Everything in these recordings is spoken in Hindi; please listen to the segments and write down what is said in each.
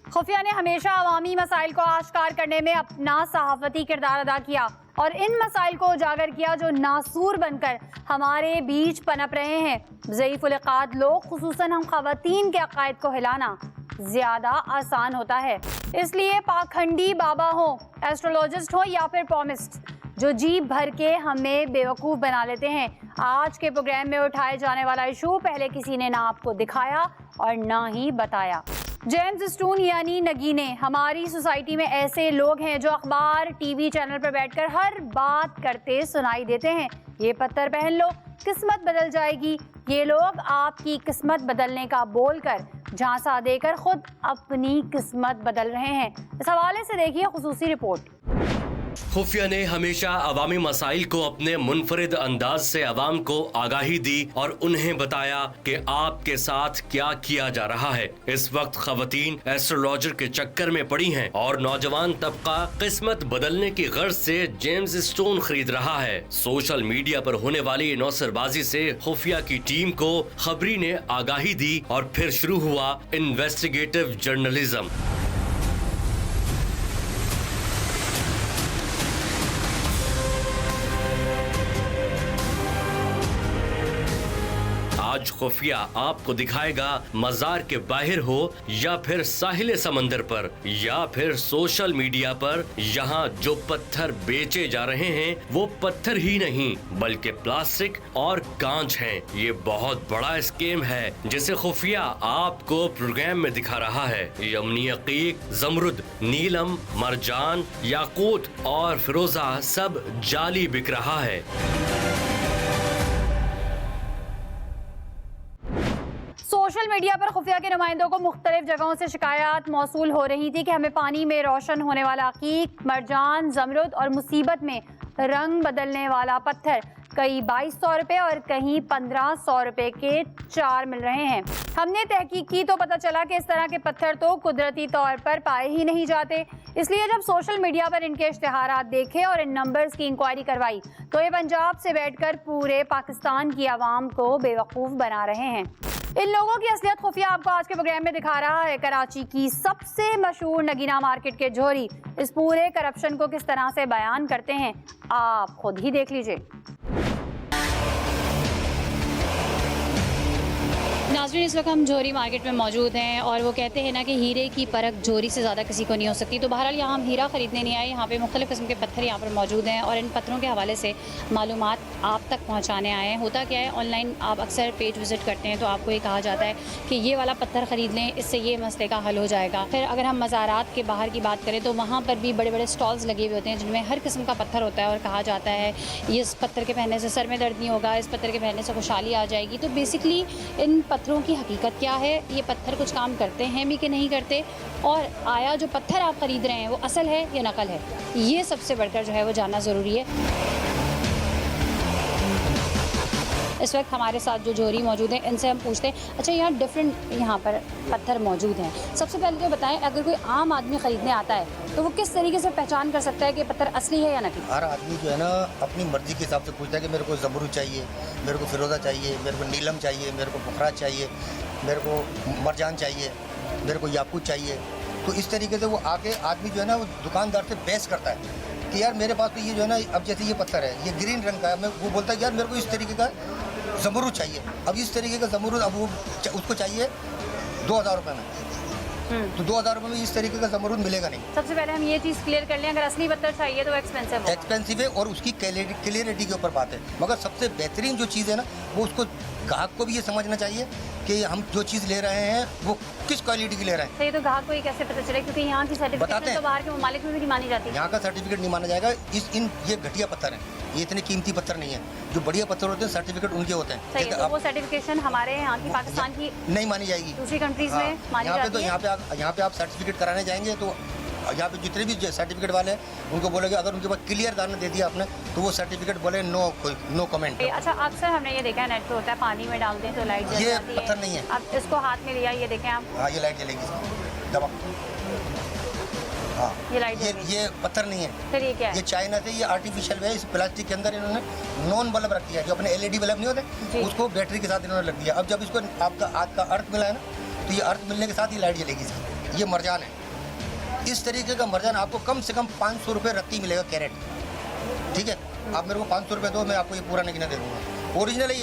खुफिया ने हमेशा अवामी मसाइल को आश्कार करने में अपना सहाफती किरदार अदा किया और इन मसाइल को उजागर किया जो नासूर बनकर हमारे बीच पनप रहे हैं। ज़ईफ़ उल इक़ाद लोग, खुसूसन हम ख़वातीन के अक़ायद को हिलाना ज़्यादा आसान होता है। इसलिए पाखंडी बाबा हो, एस्ट्रोलॉजिस्ट हो या फिर पॉमिस्ट जो जी भर के हमें बेवकूफ़ बना लेते हैं। आज के प्रोग्राम में उठाए जाने वाला इशू पहले किसी ने ना आपको दिखाया और ना ही बताया। जेम्स स्टोन यानी नगीने। हमारी सोसाइटी में ऐसे लोग हैं जो अखबार टीवी चैनल पर बैठकर हर बात करते सुनाई देते हैं। ये पत्थर पहन लो, किस्मत बदल जाएगी। ये लोग आपकी किस्मत बदलने का बोलकर झांसा देकर खुद अपनी किस्मत बदल रहे हैं। इस हवाले से देखिए खुसूसी रिपोर्ट। खुफिया ने हमेशा अवामी मसाइल को अपने मुनफरिद अंदाज से अवाम को आगाही दी और उन्हें बताया कि आपके साथ क्या किया जा रहा है। इस वक्त खवातीन एस्ट्रोलॉजर के चक्कर में पड़ी हैं और नौजवान तबका किस्मत बदलने की गर्ज से जेम्स स्टोन खरीद रहा है। सोशल मीडिया पर होने वाली नौसरबाजी से खुफिया की टीम को खबरी ने आगाही दी और फिर शुरू हुआ इन्वेस्टिगेटिव जर्नलिज्म। आज खुफिया आपको दिखाएगा मजार के बाहर हो या फिर साहिल समंदर पर या फिर सोशल मीडिया पर, यहाँ जो पत्थर बेचे जा रहे हैं वो पत्थर ही नहीं बल्कि प्लास्टिक और कांच हैं। ये बहुत बड़ा स्कैम है जिसे खुफिया आपको प्रोग्राम में दिखा रहा है। यमनी अकीक, जमरुद, नीलम, मरजान, याकूत और फिरोजा सब जाली बिक रहा है। सोशल मीडिया पर खुफिया के नुमाइंदों को मुख्तलिफ जगहों से शिकायत मौसूल हो रही थी कि हमें पानी में रोशन होने वाला अकीक, मरजान, जमरुद और मुसीबत में रंग बदलने वाला पत्थर कहीं 2200 रुपये और कहीं 1500 रुपये के 4 मिल रहे हैं। हमने तहकीक की तो पता चला कि इस तरह के पत्थर तो कुदरती तौर पर पाए ही नहीं जाते। इसलिए जब सोशल मीडिया पर इनके इश्तिहारात देखे और इन नंबर्स की इंक्वायरी करवाई तो ये पंजाब से बैठकर पूरे पाकिस्तान की आवाम को बेवकूफ़ बना रहे हैं। इन लोगों की असलियत खुफिया आपको आज के प्रोग्राम में दिखा रहा है। कराची की सबसे मशहूर नगीना मार्केट के जोहरी इस पूरे करप्शन को किस तरह से बयान करते हैं, आप खुद ही देख लीजिए। नाज़रीन, इस वक्त हम जोहरी मार्केट में मौजूद हैं और वो कहते हैं ना कि हीरे की परख जोहरी से ज़्यादा किसी को नहीं हो सकती। तो बहरहाल यहाँ हम हीरा ख़रीदने नहीं आए, यहाँ पे मुख्तलिफ़ किस्म के पत्थर यहाँ पर मौजूद हैं और इन पत्थरों के हवाले से मालूमात आप तक पहुँचाने आए हैं। होता क्या है, ऑनलाइन आप अक्सर पेज विज़िट करते हैं तो आपको ये कहा जाता है कि ये वाला पत्थर ख़रीद लें, इससे ये मसले का हल हो जाएगा। फिर अगर हम मज़ारात के बाहर की बात करें तो वहाँ पर भी बड़े बड़े स्टॉल्स लगे हुए होते हैं जिनमें हर किस्म का पत्थर होता है और कहा जाता है ये इस पत्थर के पहनने से सर में दर्द नहीं होगा, इस पत्थर के पहनने से खुशहाली आ जाएगी। तो बेसिकली इन पत्थरों की हकीकत क्या है, ये पत्थर कुछ काम करते हैं भी कि नहीं करते, और आया जो पत्थर आप ख़रीद रहे हैं वो असल है या नकल है, ये सबसे बढ़कर जो है वो जानना ज़रूरी है। इस वक्त हमारे साथ जो जोहरी मौजूद हैं इनसे हम पूछते हैं, अच्छा यहाँ डिफरेंट यहाँ पर पत्थर मौजूद हैं, सबसे पहले तो बताएं अगर कोई आम आदमी ख़रीदने आता है तो वो किस तरीके से पहचान कर सकता है कि पत्थर असली है या नकली? हर आदमी जो है ना अपनी मर्ज़ी के हिसाब से पूछता है कि मेरे को ज़मरुद चाहिए, मेरे को फिरोज़ा चाहिए, मेरे को नीलम चाहिए, मेरे को पुखराज चाहिए, मेरे को मरजान चाहिए, मेरे को याकूत चाहिए। तो इस तरीके से वो आके आदमी जो है ना वो दुकानदार से बहस करता है कि यार मेरे पास तो ये जो है ना, अब जैसे ये पत्थर है, ये ग्रीन रंग का है, मैं वो बोलता है यार मेरे को इस तरीके का ज़मरुद चाहिए। अब इस तरीके का ज़मरुद अब वो उसको चाहिए 2000 रुपये में, तो 2000 रुपये में इस तरीके का ज़मरुद मिलेगा नहीं। सबसे पहले हम ये चीज़ क्लियर कर लें, अगर असली पत्थर चाहिए तो एक्सपेंसिव है और उसकी क्लियरिटी के ऊपर बात है। मगर सबसे बेहतरीन जो चीज़ है ना वो उसको ग्राहक को भी ये समझना चाहिए कि हम जो चीज़ ले रहे हैं वो किस क्वालिटी की ले रहे हैं। सही, तो ग्राहक को ये कैसे पता चले, क्योंकि यहाँ की सर्टिफिकेट तो बाहर के ममालिक में भी नहीं मानी जाती। यहाँ का सर्टिफिकेट नहीं माना जाएगा। ये घटिया पत्थर हैं, ये इतने कीमती पत्थर नहीं है। जो बढ़िया पत्थर होते हैं सर्टिफिकेट उनके होते हैं। सही, तो वो सर्टिफिकेशन हमारे यहाँ की पाकिस्तान की नहीं मानी जाएगी, दूसरी कंट्रीज में मानी जाती है। तो यहाँ पे आप सर्टिफिकेट कराने जाएंगे तो यहाँ पे जितने भी सर्टिफिकेट वाले हैं उनको बोलेंगे, अगर उनके पास क्लियर दाना दे दिया आपने तो वो सर्टिफिकेट बोले नो कमेंट। अच्छा, अक्सर हमने ये देखा है नेट पे होता है, पानी में डाल दें तो लाइट जल जाती है। ये पत्थर नहीं है। अब इसको हाथ में लिया, ये देखें आप। हाँ, ये लाइट जलेगी दबा। हाँ, ये लाइट ये पत्थर नहीं है। फिर ये क्या है? ये चाइना से, ये आर्टिफिशियल है। इस प्लास्टिक के अंदर इन्होंने नॉन बल्ब रख दिया, जो अपने LED बल्ब नहीं होते उसको बैटरी के साथ इन्होंने रख दिया। अब जब इसको आपका आज का अर्थ मिला है ना तो ये अर्थ मिलने के साथ ही लाइट जलेगी इसकी। ये मरजान है। इस तरीके का मरजान आपको कम से कम 500 रुपये रत्ती मिलेगा कैरेट, ठीक है। आप मेरे को 500 रुपये दो, मैं आपको ये पूरा नगीना दे दूँगा। ओरिजिनल है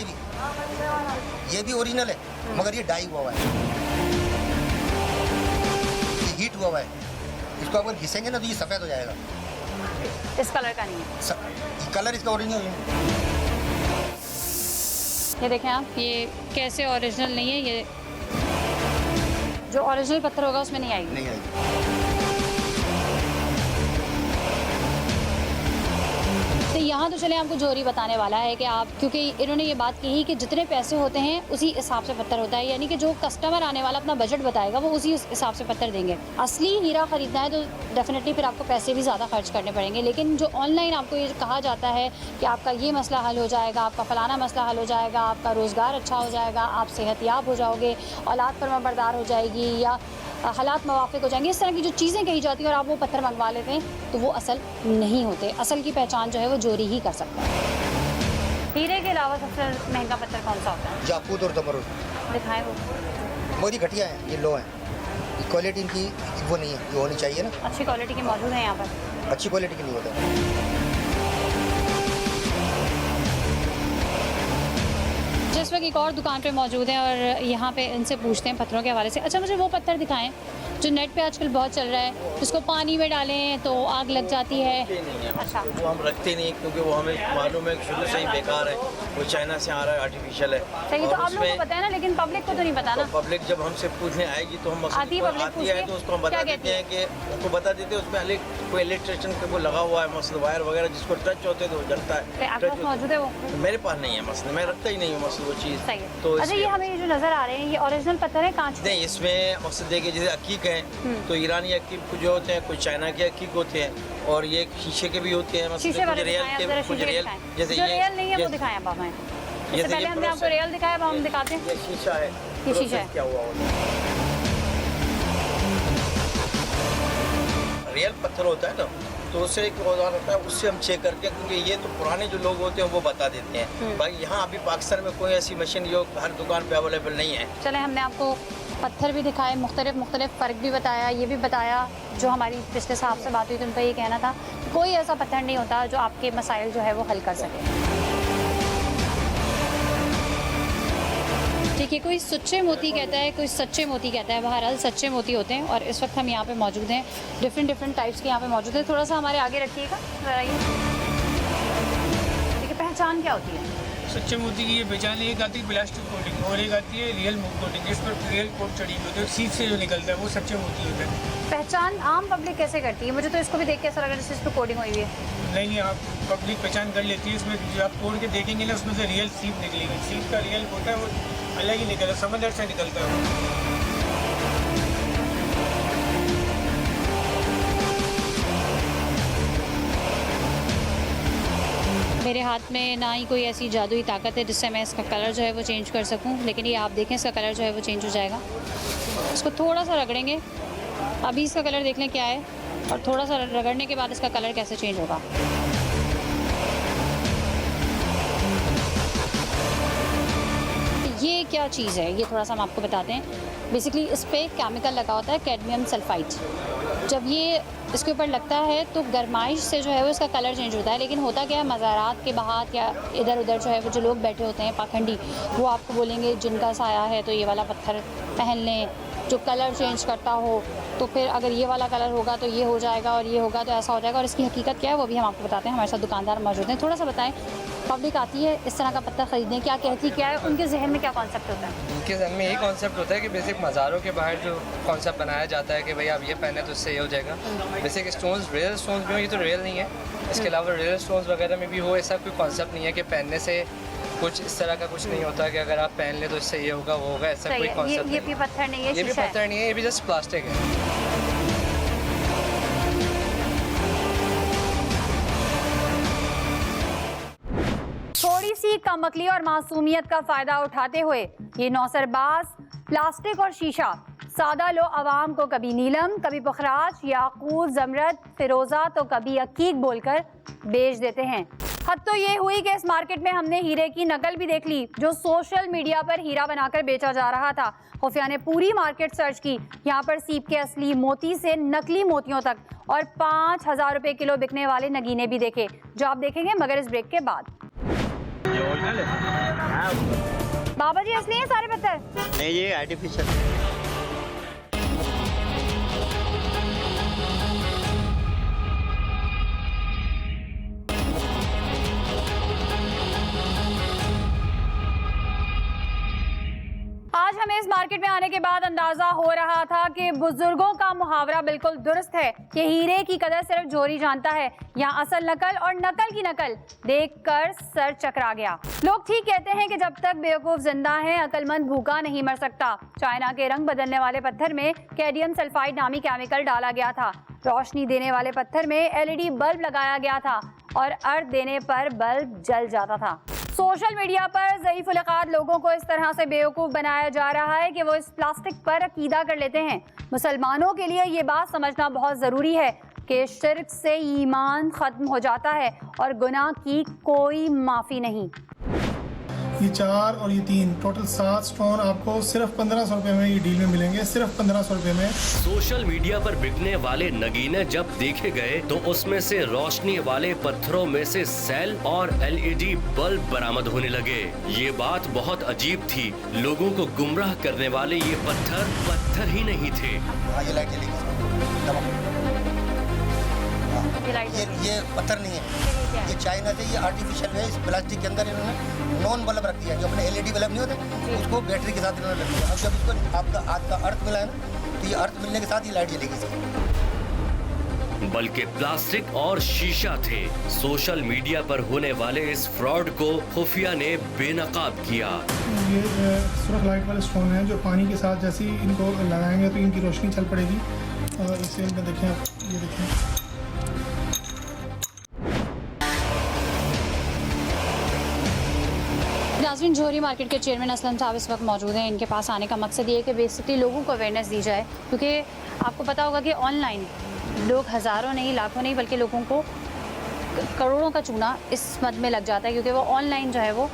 ये भी ओरिजिनल है, मगर ये डाई हुआ है, ये हीट हुआ है। इसको अगर घिसेंगे ना तो ये सफ़ेद हो जाएगा। इस कलर का नहीं है, कलर इसका ओरिजिनल है। ये देखें आप, ये कैसे ओरिजिनल नहीं है, ये जो ओरिजिनल पत्थर होगा उसमें नहीं आएगी। नहीं आएगी। तो यहाँ तो चले आपको जोरी बताने वाला है कि आप, क्योंकि इन्होंने ये बात कही कि जितने पैसे होते हैं उसी हिसाब से पत्थर होता है, यानी कि जो कस्टमर आने वाला अपना बजट बताएगा वो उसी हिसाब से पत्थर देंगे। असली हीरा ख़रीदना है तो डेफिनेटली फिर आपको पैसे भी ज़्यादा खर्च करने पड़ेंगे, लेकिन जो ऑनलाइन आपको ये कहा जाता है कि आपका ये मसला हल हो जाएगा, आपका फ़लाना मसला हल हो जाएगा, आपका रोज़गार अच्छा हो जाएगा, आप सेहतयाब हो जाओगे, औलाद फरमाबरदार हो जाएगी, या हालात मवाफ़िक हो जाएंगे, इस तरह की जो चीज़ें कही जाती हैं और आप वो पत्थर मंगवा लेते हैं तो वो असल नहीं होते। असल की पहचान जो है वो जोरी ही कर सकता है। हीरे के अलावा सबसे महंगा पत्थर कौन सा होता है? याकूत और ज़मरुद। दिखाएं वो। मोदी घटिया है, ये लो है, क्वालिटी इनकी वो नहीं है जो होनी चाहिए ना। अच्छी क्वालिटी के मौजूद हैं यहाँ पर? अच्छी क्वालिटी की नहीं होता। जिस वक्त एक और दुकान पे मौजूद हैं और यहाँ पे इनसे पूछते हैं पत्थरों के हवाले से। अच्छा, मुझे वो पत्थर दिखाएं जो नेट पे आजकल बहुत चल रहा है, जिसको पानी में डालें तो आग लग जाती है। अच्छा, वो हम रखते नहीं क्योंकि वो हमें मालूम है कि शुरू से ही बेकार है, वो चाइना से आ रहा है, आर्टिफिशियल है। सही, तो आप लोगों को पता है ना, लेकिन पब्लिक को तो नहीं पता ना। पब्लिक जब हमसे पूछने आएगी तो हम आती है तो उसको हम बता देते हैं कि उनको बता देते हैं उसमें कोई इलेक्ट्रिशियन का वो लगा हुआ है मसल वायर वगैरह, जिसको टच होते तो वो जलता है। आपके पास मौजूद है वो? मेरे पास नहीं है मसल, मैं रखता ही नहीं हूँ मसल वो चीज़। सही है। तो अच्छा, ये हमें जो नज़र आ रहे हैं ये ओरिजिनल पत्थर है, कांच के? नहीं, इसमें मकसद देखिए जैसे अकीक है तो ईरानी अकीक कुछ होते हैं, कुछ चाइना के अकीक होते हैं, और ये शीशे के भी होते हैं। शीशे वाले दिखाएं, जरा कुछ शीशे रियल, दिखाएं। जैसे जो रियल नहीं है वो ये दिखाएं आप हमें। इससे जैसे पहले ये हमने आपको रियल दिखाया, अब हम दिखाते हैं। ये शीशा है, ये शीशा है। क्या हुआ होता है, रियल पत्थर होता है ना, तो उससे एक औजार होता है, उससे हम चेक करके, क्योंकि ये तो पुराने जो लोग होते हैं वो बता देते हैं। भाई यहाँ अभी पाकिस्तान में कोई ऐसी मशीन जो हर दुकान पे अवेलेबल नहीं है। चले, हमने आपको पत्थर भी दिखाए, मुख्तलिफ फ़र्क भी बताया, ये भी बताया, जो हमारी पिछले साहब से बात हुई तो उनका ये कहना था कोई ऐसा पत्थर नहीं होता जो आपके मसाइल जो है वो हल कर सके। ठीक है, कोई सच्चे मोती कहता है, कोई सच्चे मोती कहता है, बहरहाल सच्चे मोती होते हैं। और इस वक्त हम यहाँ पे मौजूद हैं, डिफरेंट टाइप्स के यहाँ पे मौजूद हैं। थोड़ा सा हमारे आगे रखिएगा, ज़रा ये। ठीक है, पहचान क्या होती है सच्चे मोती की? ये पहचान एक आती है प्लास्टिक कोटिंग और एक आती है रियल कोटिंग, जिस पर रियल कोट चढ़ी हुई होती है, सीध से जो निकलता है वो सच्चे मोती होता है। पहचान आम पब्लिक कैसे करती है? मुझे तो इसको भी देख के ऐसा लग रहा है जैसे इस पर कोडिंग हुई हुई है। नहीं, आप पब्लिक पहचान कर लेती है। इसमें जो आप तोड़ के देखेंगे ना, उसमें से रियल सीप निकलेगी। सीप का रियल होता है वो अलग ही निकलता है, समंदर से निकलता है वो। मेरे हाथ में ना ही कोई ऐसी जादुई ताकत है जिससे मैं इसका कलर जो है वो चेंज कर सकूं, लेकिन ये आप देखें इसका कलर जो है वो चेंज हो जाएगा। इसको थोड़ा सा रगड़ेंगे, अभी इसका कलर देख लें क्या है, और थोड़ा सा रगड़ने के बाद इसका कलर कैसे चेंज होगा। ये क्या चीज़ है, ये थोड़ा सा हम आपको बताते हैं। बेसिकली इस पर केमिकल लगा होता है, कैडमियम सल्फाइड। जब ये इसके ऊपर लगता है तो गर्माइश से जो है वो इसका कलर चेंज होता है। लेकिन होता क्या है, मज़ारात के बाहर या इधर उधर जो है वो जो लोग बैठे होते हैं पाखंडी, वो आपको बोलेंगे जिनका साया है तो ये वाला पत्थर पहन लें जो कलर चेंज करता हो, तो फिर अगर ये वाला कलर होगा तो ये हो जाएगा और ये होगा तो ऐसा हो जाएगा। और इसकी हकीकत क्या है वो भी हम आपको बताते हैं। हमारे साथ दुकानदार मौजूद हैं, थोड़ा सा बताएं। पब्लिक आती है इस तरह का पत्थर ख़रीदने, क्या कहती क्या है, उनके जहन में क्या कॉन्सेप्ट होता है? उनके जहन में यही कॉन्सेप्ट होता है कि बेसिक मज़ारों के बाहर जो कॉन्सेप्ट बनाया जाता है कि भाई आप ये पहने तो इससे ये हो जाएगा। बेसिक स्टोन्स, रियल स्टोन्स भी हो, ये तो रियल नहीं है। इसके अलावा रियल स्टोन्स वगैरह में भी हो, ऐसा कोई कॉन्सेप्ट नहीं है कि पहनने से कुछ इस तरह का कुछ नहीं होता कि अगर आप पहन ले तो इससे ये होगा वो होगा, ऐसा कोई कॉन्सेप्ट नहीं। ये पत्थर नहीं है, ये भी पत्थर नहीं है, ये भी जस्ट प्लास्टिक है। थोड़ी सी कमअक्ली और मासूमियत का फ़ायदा उठाते हुए ये नौसरबाज प्लास्टिक और शीशा सादा लो अवाम को कभी नीलम, कभी पुखराज, याकूत, ज़मरद, फिरोज़ा तो कभी अकीक बोलकर बेच देते हैं। हद तो ये हुई कि इस मार्केट में हमने हीरे की नकल भी देख ली, जो सोशल मीडिया पर हीरा बनाकर बेचा जा रहा था। खुफिया ने पूरी मार्केट सर्च की, यहाँ पर सीप के असली मोती से नकली मोतियों तक और 5,000 रुपए किलो बिकने वाले नगीने भी देखे, जो आप देखेंगे मगर इस ब्रेक के बाद। बाबा जी असली हैं सारे पत्थर? नहीं ये आर्टिफिशियल। आज हमें इस मार्केट में आने के बाद अंदाजा हो रहा था कि बुजुर्गों का मुहावरा बिल्कुल दुरुस्त है कि हीरे की कदर सिर्फ जोरी जानता है। यहाँ असल नकल और नकल की नकल देखकर सर चकरा गया। लोग ठीक कहते हैं कि जब तक बेवकूफ जिंदा है अक्लमंद भूखा नहीं मर सकता। चाइना के रंग बदलने वाले पत्थर में कैडमियम सल्फाइड नामी केमिकल डाला गया था। रोशनी देने वाले पत्थर में LED बल्ब लगाया गया था और अर्थ देने पर बल्ब जल जाता था। सोशल मीडिया पर ज़ईफ़ उल-इक़ाद लोगों को इस तरह से बेवकूफ़ बनाया जा रहा है कि वो इस प्लास्टिक पर अकीदा कर लेते हैं। मुसलमानों के लिए ये बात समझना बहुत ज़रूरी है कि शिर्क से ईमान ख़त्म हो जाता है और गुनाह की कोई माफ़ी नहीं। ये 4 और ये 3 टोटल 7 स्टोन आपको सिर्फ 1500 रुपये में ये डील में मिलेंगे, सिर्फ 1500 रुपये में। सोशल मीडिया पर बिकने वाले नगीने जब देखे गए तो उसमें से रोशनी वाले पत्थरों में से सेल और LED बल्ब बरामद होने लगे। ये बात बहुत अजीब थी। लोगों को गुमराह करने वाले ये पत्थर ही नहीं थे। हाँ, ये लाइट जलेगी। ये पत्थर नहीं है, ये चाइना से ये आर्टिफिशियल है। इस प्लास्टिक के अंदर इन्होंने नॉन बल्ब रख दिया, जो अपने LED बल्ब नहीं होते उसको बैटरी के साथ इन्होंने रख दिया। अब जब इसको आपका आज का अर्थ मिला है ना, तो ये अर्थ मिलने के साथ ही लाइट जलेगी इसकी। बल्कि प्लास्टिक और शीशा थे। सोशल मीडिया पर होने वाले इस फ्रॉड को खुफिया ने बेनकाब किया। ये सुरख लाइट वाले स्टोन हैं जो पानी के साथ जैसे ही इनको लगाएंगे तो इनकी रोशनी चल पड़ेगी। और इस सेल में देखें आप, ये देखें नाज़रीन, जोहरी मार्केट के चेयरमैन असलम साहब इस वक्त मौजूद हैं। इनके पास आने का मकसद ये है कि बेसिकली लोगों को अवेयरनेस दी जाए, क्योंकि आपको पता होगा कि ऑनलाइन लोग हज़ारों नहीं लाखों नहीं बल्कि लोगों को करोड़ों का चूना इस मद में लग जाता है, क्योंकि वो ऑनलाइन जो है वो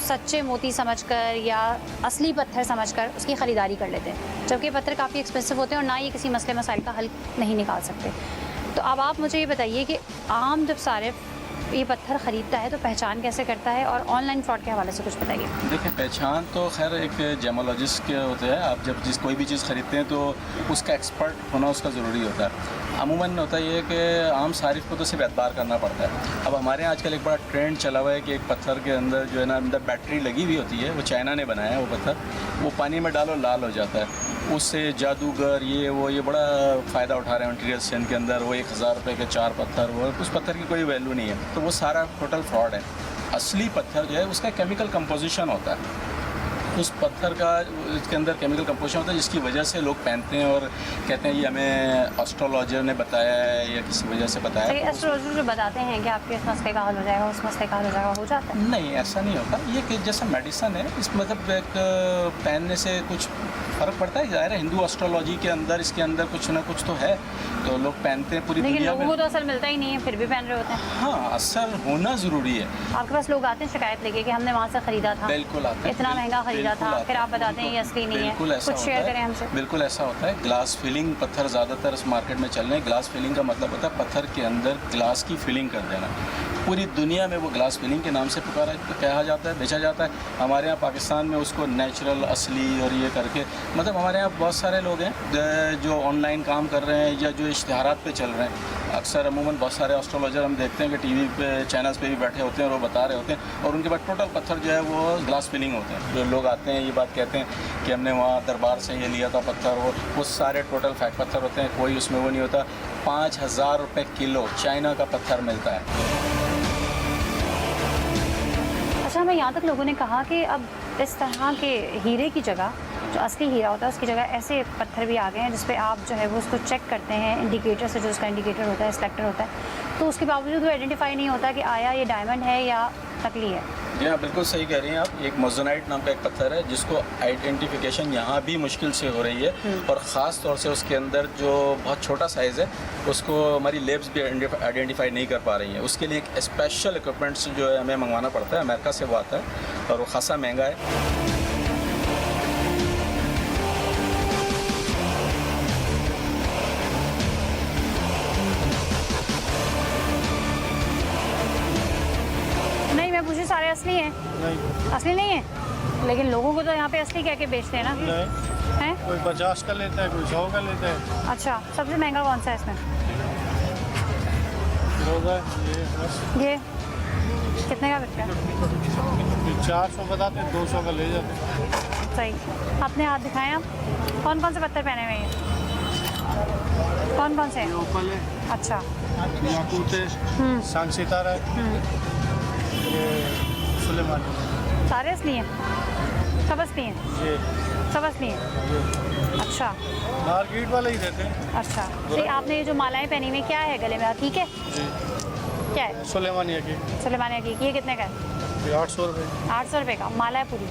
सच्चे मोती समझकर या असली पत्थर समझकर उसकी ख़रीदारी कर लेते हैं, जबकि पत्थर काफ़ी एक्सपेंसिव होते हैं और ना ये किसी मसले मसाइल का हल नहीं निकाल सकते। तो अब आप मुझे ये बताइए कि आम जब सारे ये पत्थर ख़रीदता है तो पहचान कैसे करता है, और ऑनलाइन फ्रॉड के हवाले से कुछ बताइए। देखिए, पहचान तो खैर एक जेमोलॉजिस्ट के होते हैं। आप जब कोई भी चीज़ ख़रीदते हैं तो उसका एक्सपर्ट होना उसका ज़रूरी होता है। अमूमन होता है ये कि आम सारिफ को तो सिर्फ एतबार करना पड़ता है। अब हमारे यहाँ आजकल एक बड़ा ट्रेंड चला हुआ है कि एक पत्थर के अंदर जो है ना अंदर बैटरी लगी हुई होती है, वो चाइना ने बनाया है वो पत्थर, वो पानी में डालो लाल हो जाता है। उससे जादूगर ये बड़ा फ़ायदा उठा रहे हैं मटीरियल सेल के अंदर। वो 1000 रुपये के 4 पत्थर, वो उस पत्थर की कोई वैल्यू नहीं है। तो वो सारा टोटल फ्रॉड है। असली पत्थर जो है उसका केमिकल कंपोजिशन होता है, उस पत्थर का इसके अंदर केमिकल कंपोजिशन होता है, जिसकी वजह से लोग पहनते हैं और कहते हैं ये हमें एस्ट्रोलॉजर ने बताया है या किसी वजह से बताया है। एस्ट्रोलॉजर जो बताते हैं कि आपके इस मसले का हल हो जाएगा, उस मसले का हल हो जाएगा, हो जाता है? नहीं, ऐसा नहीं होता। ये कि जैसा मेडिसन है, इस मतलब एक पहनने से कुछ फ़र्क पड़ता है। ज़ाहिर है हिंदू एस्ट्रोलॉजी के अंदर इसके अंदर कुछ ना कुछ तो है, तो लोग पहनते हैं पूरी दुनिया में। लेकिन लोगों को तो असर मिलता ही नहीं है, फिर भी पहन रहे होते हैं। हाँ, असर होना ज़रूरी है। आपके पास लोग आते हैं शिकायत लेके कि हमने वहाँ से ख़रीदा था, बिल्कुल आते हैं, इतना महंगा ख़रीदा था, फिर आप बताते हैं ये असली नहीं है। कुछ शेयर करें हमसे। बिल्कुल ऐसा होता है। ग्लास फिलिंग पत्थर ज़्यादातर इस मार्केट में चल रहे हैं। ग्लास फिलिंग का मतलब होता है पत्थर के अंदर ग्लास की फिलिंग कर देना। पूरी दुनिया में वो ग्लास फिलिंग के नाम से कहा जाता है, बेचा जाता है। हमारे यहाँ पाकिस्तान में उसको नेचुरल, असली और ये करके, मतलब हमारे यहाँ बहुत सारे लोग हैं जो ऑनलाइन काम कर रहे हैं या जो इश्तिहारात पे चल रहे हैं। अक्सर अमूमन बहुत सारे एस्ट्रोलॉजर हम देखते हैं कि टीवी पे चैनल्स पे भी बैठे होते हैं और वो बता रहे होते हैं, और उनके बाद टोटल पत्थर जो है वो ग्लास फिलिंग होते हैं। जो लोग आते हैं ये बात कहते हैं कि हमने वहाँ दरबार से ये लिया था पत्थर, वो सारे टोटल फैक पत्थर होते हैं, कोई उसमें वो नहीं होता। 5000 रुपये किलो चाइना का पत्थर मिलता है। अच्छा, हमें यहाँ तक लोगों ने कहा कि अब इस तरह के हीरे की जगह जो असली हीरा होता है उसकी जगह ऐसे पत्थर भी आ गए हैं जिस पे आप जो है वो उसको चेक करते हैं इंडिकेटर से, जो उसका इंडिकेटर होता है, सिलेक्टर होता है, तो उसके बावजूद वो आइडेंटिफाई नहीं होता कि आया ये डायमंड है या नकली है। जी हाँ, बिल्कुल सही कह रही हैं आप। एक मोज़ोनाइट नाम का एक पत्थर है जिसको आइडेंटिफिकेशन यहाँ भी मुश्किल से हो रही है, और ख़ास तौर से उसके अंदर जो बहुत छोटा साइज़ है उसको हमारी लेब्स भी आइडेंटिफाई नहीं कर पा रही हैं। उसके लिए एक स्पेशल इक्विपमेंट्स जो है हमें मंगवाना पड़ता है, अमेरिका से वो आता है और वो खासा महंगा है। नहीं, मैं पूछी सारे असली हैं? नहीं असली नहीं है, लेकिन लोगों को तो यहाँ पे असली कह के बेचते हैं ना। नहीं, हैं? कोई 50 का लेता है, कोई 100 का लेता है। अच्छा, सबसे महंगा कौन सा है इसमें? होगा ये बस ये कितने का बिकता है? 400 बताते हैं, 200 का ले जाते हैं। सही। अपने हाथ दिखाएं आप। कौन कौन से पत्थर पहने हुए हैं? कौन कौन से हैं? ये ओपल है, अच्छा। याकूत है, सांग सितारा है, ये सुलेमानी है। सारे असली हैं? सब असली हैं? ये सब असली हैं? अच्छा मार्केट वाले ही देते हैं। अच्छा। तो आपने ये जो मालाएं पहनी हुई क्या है गले में, ठीक है? जी, क्या है? सुलेमानिया की सुलेमानिया की। ये कितने का है? ये 800 रुपये। 800 रुपये का माला है पूरी?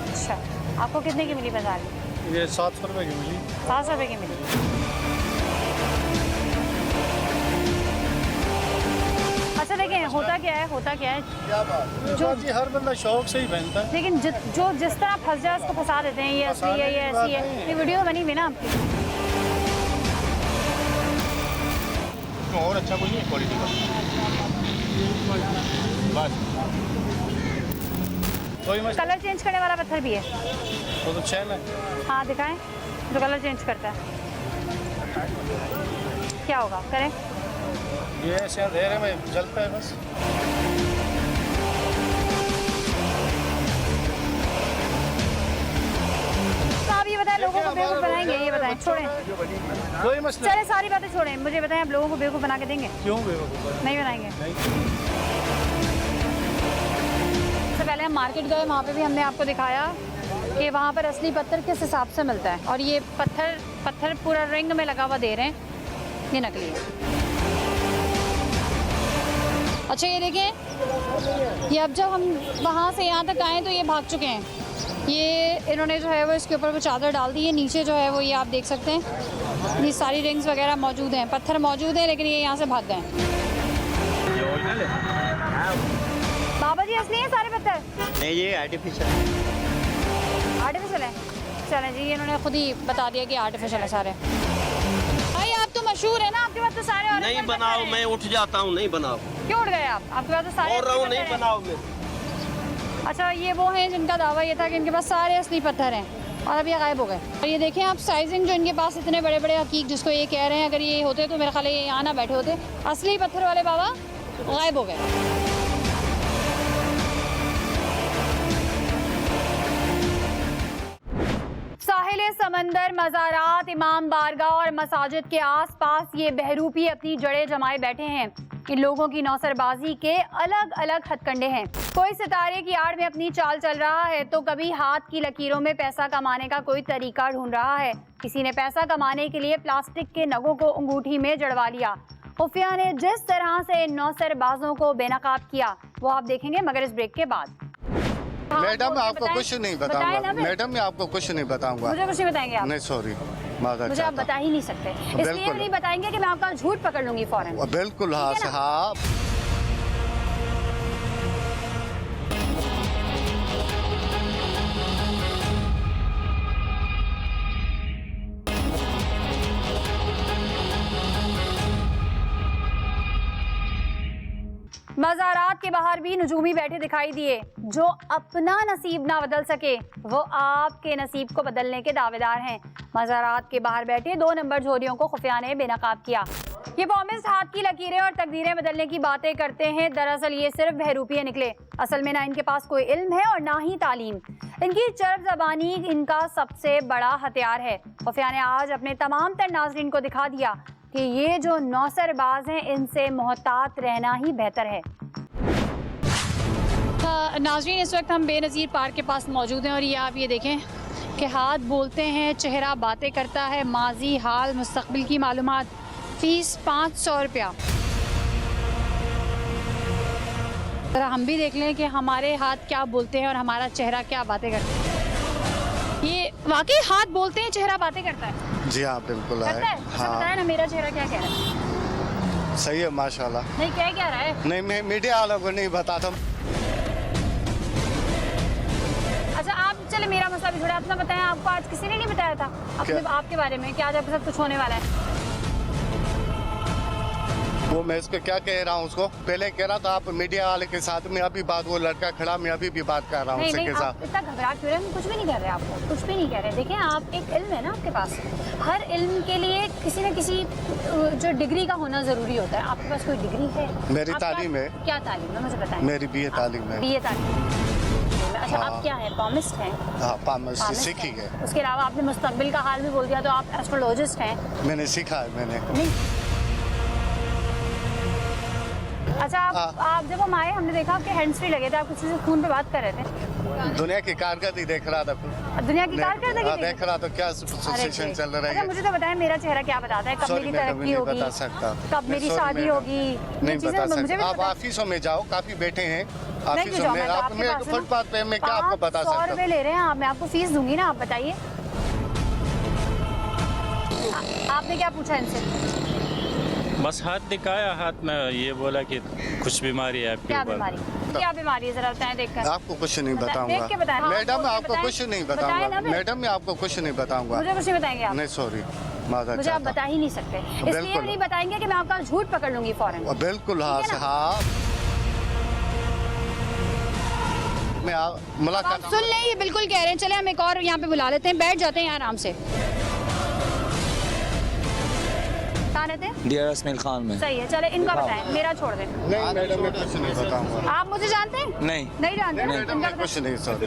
अच्छा। आपको कितने की मिली बाजार में? ये 700 रुपये की मिली। 700 रुपये की मिली। अच्छा देखें, होता क्या है जो जी हर बंदा शौक से ही पहनता है। लेकिन जो जिस तरह फंस जाए उसको फंसा देते हैं, ये असली है, ये ऐसी है। ये वीडियो बनी हुई ना आपकी? और अच्छा कोई नहीं क्वालिटी का बस। कोई मस्त कलर चेंज करने वाला पत्थर भी है? वो तो चैन है। हाँ दिखाएं, जो कलर चेंज करता है। क्या होगा, करें? ये ऐसे अंधेरे में जलता है बस। तो आप ये बताएं, लोगों को बेवकूफ़ बनाएंगे? ये बताएं, छोड़ें, कोई मसला चले सारी बातें छोड़ें, मुझे बताएं आप लोगों को बेवकूफ़ बना के देंगे? क्यों बेवकूफ़ नहीं बनाएंगे। नहीं। सबसे पहले हम मार्केट गए, वहाँ पे भी हमने आपको दिखाया कि वहाँ पर असली पत्थर किस हिसाब से मिलता है, और ये पत्थर पूरा रिंग में लगा हुआ दे रहे हैं, ये नकली है। अच्छा ये देखें, ये अब जब हम वहाँ से यहाँ तक आए तो ये भाग चुके हैं। ये इन्होंने जो है वो इसके ऊपर वो चादर डाल दी है, नीचे जो है वो ये आप देख सकते हैं, ये सारी रिंग्स वगैरह मौजूद हैं, पत्थर मौजूद हैं, लेकिन ये यहाँ से भाग गए हैं। बाबा जी असली हैं सारे पत्थर? नहीं, ये आर्टिफिशियल है। चलें जी, इन्होंने खुद ही बता दिया कि आर्टिफिशियल है सारे। भाई आप तो मशहूर है ना, आपके पास तो सारे और नहीं बनाओ, मैं उठ जाता हूँ, नहीं बनाओ। क्यों उठ गए आप? आपके पास तो सारे और रहा हूँ, असली नहीं पत्थर हैं। बनाओ मैं। अच्छा, ये वो हैं जिनका दावा ये था कि इनके पास सारे असली पत्थर हैं, और अब ये गायब हो गए। और ये देखें आप, साइजिंग जो इनके पास इतने बड़े बड़े हकीक जिसको ये कह रहे हैं, अगर ये होते तो मेरे ख्याल ये यहाँ ना बैठे होते। असली पत्थर वाले बाबा गायब हो गए। साहिल समंदर, मज़ारात, इमाम बारगाह और मसाजिद के आसपास ये बहरूपी अपनी जड़ें जमाए बैठे हैं। इन लोगों की नौसरबाजी के अलग अलग हथकंडे हैं। कोई सितारे की आड़ में अपनी चाल चल रहा है, तो कभी हाथ की लकीरों में पैसा कमाने का कोई तरीका ढूंढ रहा है। किसी ने पैसा कमाने के लिए प्लास्टिक के नगों को अंगूठी में जड़वा लिया। खुफिया ने जिस तरह से इन नौसरबाजों को बेनकाब किया वो आप देखेंगे मगर इस ब्रेक के बाद। मैडम मैं आपको कुछ नहीं बताऊंगा। मैडम मैं आपको कुछ नहीं बताऊंगा। मुझे कुछ नहीं बताएंगे आप? नहीं सॉरी, मुझे आप बता ही नहीं सकते, इसलिए नहीं बताएंगे कि मैं आपका झूठ पकड़ लूंगी फौरन। बिल्कुल हाँ से हाँ। मज़ारात के बाहर भी नजूमी बैठे दिखाई दिए। जो अपना नसीब ना बदल सके वो आपके नसीब को बदलने के दावेदार हैं। मज़ारात के बाहर बैठे 2 नंबर झोरियों को खुफिया ने बेनकाब किया। ये बॉमिस्ट हाथ की लकीरें और तकदीरें बदलने की बातें करते हैं, दरअसल ये सिर्फ बहरूपिये निकले। असल में ना इनके पास कोई इल्म है और ना ही तालीम। इनकी चरब ज़बानी इनका सबसे बड़ा हथियार है। खुफिया ने आज अपने तमाम तर नाज़रीन को दिखा दिया कि ये जो नौसरबाज हैं इनसे मोहतात रहना ही बेहतर है। नाज़रीन, इस वक्त हम बेनज़ीर पार्क के पास मौजूद हैं और ये आप ये देखें, कि हाथ बोलते हैं, चेहरा बातें करता है, माजी, हाल, मुस्तकबिल की मालूमात। फीस 500 रुपया। जरा हम भी देख लें कि हमारे हाथ क्या बोलते हैं और हमारा चेहरा क्या बातें करता है। ये वाकई हाथ बोलते हैं, चेहरा बातें करता है? जी हाँ, बिल्कुल है। करता है? अच्छा बताया ना, मेरा चेहरा क्या कह रहा है? सही है माशाल्लाह। नहीं, क्या रहा है? नहीं, मैं मीडिया वालों को नहीं बताता। अच्छा आप चले, मेरा मसला भी छोड़ा, अपना बताएं। आपको आज किसी ने नहीं बताया था अपने आपके बारे में कि आज आपके साथ कुछ होने वाला है? वो मैं इसको क्या कह रहा हूँ, उसको पहले कह रहा था आप मीडिया वाले के साथ में, अभी बात वो लड़का खड़ा, मैं अभी भी बात कर रहा हूँ उसके साथ। आप इतना घबरा क्यों रहे हैं? हम कुछ भी नहीं कर रहे, आपको कुछ भी नहीं कह रहे। देखिए, आप एक इल्म है ना आपके पास, हर इल्म के लिए किसी न किसी जो डिग्री का होना जरूरी होता है। आपके पास कोई डिग्री है? मेरी तालीम है। क्या तालीम है मुझे बताएं? मेरी BA तालीम है। BA तालीम। अच्छा आप क्या है, पामिस्ट हैं? हाँ, पामिस्ट सीखी है। उसके अलावा आपने मुस्तकबिल का हाल भी बोल दिया, तो आप एस्ट्रोलॉजिस्ट हैं? मैंने सीखा है, मैंने नहीं। अच्छा आप जब हम आए, हमने देखा आपके हैंड्स फ्री लगे थे, आप किसी से फोन पे बात कर रहे थे। दुनिया की कारकर्दगी देख रहा था। दुनिया की कारकर्दगी देख रहा तो क्या सिचुएशन चल रहा है। अच्छा मुझे तो बताएं, मेरा चेहरा क्या बताता है? कब मेरी तरक्की होगी, कब मेरी शादी होगी? नहीं बता सकता। आप ऑफिसों में जाओ, काफी बैठे हैं ऑफिसों में। आप मेरे फुटपाथ पे मैं क्या आपको बता सकता हूँ? 100 रुपए ले रहे हैं आप, मैं आपको फीस दूंगी ना, आप बताइए। आपने क्या पूछा इनसे? बस हाथ दिखाया, हाथ में ये बोला कि कुछ बीमारी है आपके क्या ऊपर। बीमारी? क्या बीमारी है, जरा बताएं देखकर। आपको कुछ नहीं बताऊंगा देख के बताएं। मैडम, मैं आपको कुछ नहीं बताऊंगा मैडम, मैं आपको कुछ नहीं बताऊंगा। मुझे कुछ नहीं बताएंगे आप? नहीं, सॉरी, मुझे आप बता ही नहीं सकते, इसलिए नहीं बताएंगे कि मैं आपका झूठ पकड़ लूंगी फौरन। बिल्कुल। हाँ, मैं मुलाकात सुन लें, ये बिल्कुल कह रहे हैं। चले हम एक और यहाँ पे बुला लेते हैं, बैठ जाते हैं यहाँ आराम से। कहाँ रहते हैं? डियर इसमाइल खान में। सही है, चले इनका बताएं, मेरा छोड़ दें। नहीं मैडम, मैं कुछ नहीं बताऊंगा। आप मुझे जानते हैं? नहीं जानते ना? मैडम, मैं कुछ नहीं, सॉरी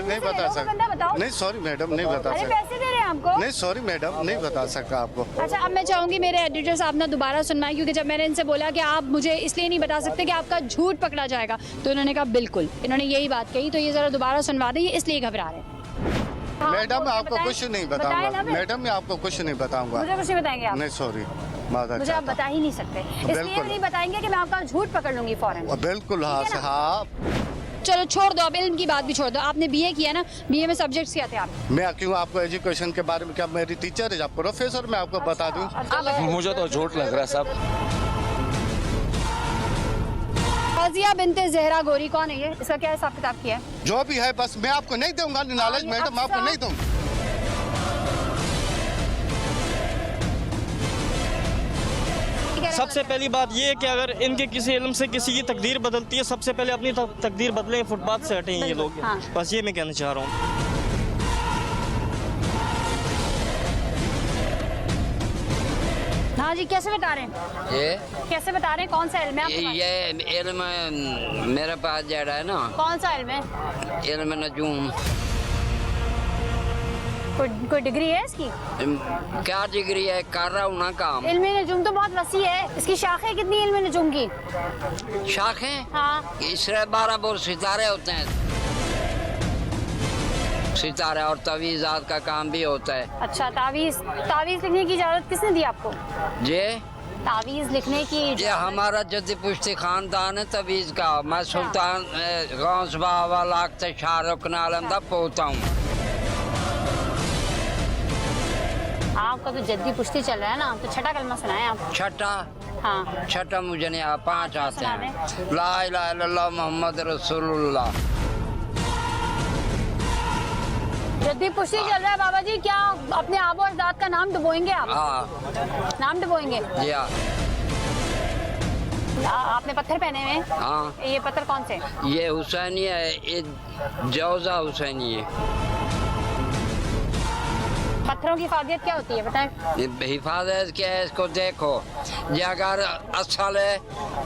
नहीं बता सकता। नहीं सॉरी मैडम, नहीं बता अरे सकता। पैसे दे रहे हैं आपको? नहीं सॉरी मैडम, नहीं बता सकता आपको। अच्छा अब मैं चाहूंगी मेरे एडिटर साहब ना दोबारा सुनवाएं, क्योंकि जब मैंने इनसे बोला कि आप मुझे इसलिए नहीं बता सकते कि आपका झूठ पकड़ा जाएगा, तो इन्होंने कहा बिल्कुल, इन्होंने यही बात कही। तो ये जरा दोबारा सुनवा दें, ये इसलिए घबरा रहे हैं। मैडम मैं आपको कुछ नहीं बताऊंगा। मैडम मैं आपको कुछ नहीं बताऊंगा। मुझे कुछ नहीं बताएंगे आप? नहीं सॉरी, मुझे आप बता ही नहीं सकते, इसलिए नहीं बताएंगे कि मैं आपका झूठ पकड़ लूंगी फौरन। बिल्कुल। हाँ, चलो छोड़ दो, अब इल्म की बात भी छोड़ दो। आपने BA किया ना, BA में सब्जेक्ट्स क्या थे आप? मैं क्यों आपको एजुकेशन के बारे में, क्या मेरी टीचर है या प्रोफेसर, मैं आपको बता दूं? मुझे तो झूठ लग रहा है साहब। फाजिया बिनते ज़हरा गोरी कौन है ये? इसका क्या हिसाब किताब किया है? जो भी है, बस मैं आपको नहीं दूंगा नॉलेज मैडम, आपको नहीं दूंगा। सबसे पहली बात ये है कि अगर इनके किसी इल्म से किसी की तकदीर बदलती है, सबसे पहले अपनी तकदीर बदलें, फुटपाथ से हटें ये लोग। हाँ। बस ये मैं कहना चाह रहा हूँ। हाँ जी, कैसे बता रहे हैं? ये कैसे बता रहे हैं? कौन सा इल्म है आपके पास? ये इल्म मेरे पास जा रहा है ना। कौन सा इल्म है? इल्म नजूम। कोई डिग्री है इसकी? क्या डिग्री है? कर रहा हूँ ना काम। इल्म नजूम तो बहुत वसी है, इसकी शाखें कितनी इल्म नजूम की? शाखें? हाँ। इससे 12 बोर सितारे होते हैं, सितारे, और तवीज़ात का काम भी होता है। अच्छा, तावीज़ लिखने की इजाज़त किसने दी आपको? जे तावीज़ लिखने की ये हमारा जद्दी पुश्ती खानदान है तवीज़ का। मैं सुल्तान गौस बाबा लाख्त शाहरुख आलम दा पोता हूँ। आपका तो जद्दी पुश्ती चल रहा है ना, तो छठा कलमा सुनाए आप। छठा? हाँ। छठा मुझे नहीं, 5 आते हैं। ला इलाहा इल्लल्लाह मोहम्मद रसूलुल्लाह। जद्दी पुश्ती चल रहा है बाबा जी, क्या अपने आबो अजदाद का नाम डुबोएंगे आप? हाँ। नाम डुबोएंगे? जी हाँ। आपने पत्थर पहने हुए हैं? हाँ। ये पत्थर कौन से? ये हुसैनी है, ये जौजा हुसैनी है। पत्थरों की हिफाजत क्या होती है बताएं? हिफाजत क्या है, इसको देखो, ये अगर असल है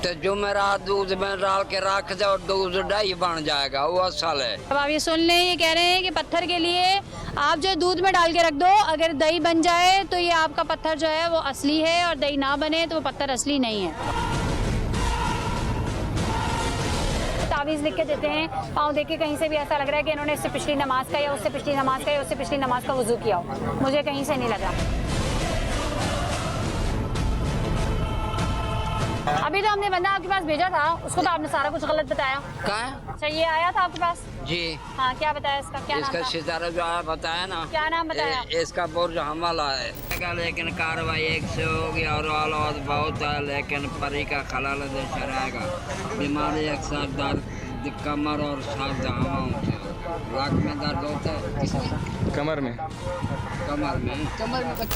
तो जुमेरात दूध में डाल के रख दो और दूध दही बन जाएगा, वो असल है। अब आप ये सुन लें, ये कह रहे हैं कि पत्थर के लिए आप जो दूध में डाल के रख दो, अगर दही बन जाए तो ये आपका पत्थर जो है वो असली है, और दही ना बने तो वो पत्थर असली नहीं है। तावीज़ लिख के देते हैं, पाँव देख के कहीं से भी ऐसा लग रहा है कि इन्होंने इससे पिछली नमाज का या उससे पिछली नमाज का या उससे पिछली नमाज का वुज़ू किया हो। मुझे कहीं से नहीं लगा। अभी तो हमने बंदा आपके पास भेजा था, उसको तो आपने सारा कुछ गलत बताया। कहाँ? अच्छा, ये आया था आपके पास? जी हाँ, क्या बताया इसका? क्या इसका नाम था? सितारा जो आया बताया ना, क्या नाम बताया? इसका बुर्ज हमला है, लेकिन कार्रवाई एक से होगी और औलाद बहुत है, लेकिन परी का खलल रहेगा। बीमारी अक्सर दर्द कमर और सर दहावाओं से, लाख में दर्द होता है, कमर में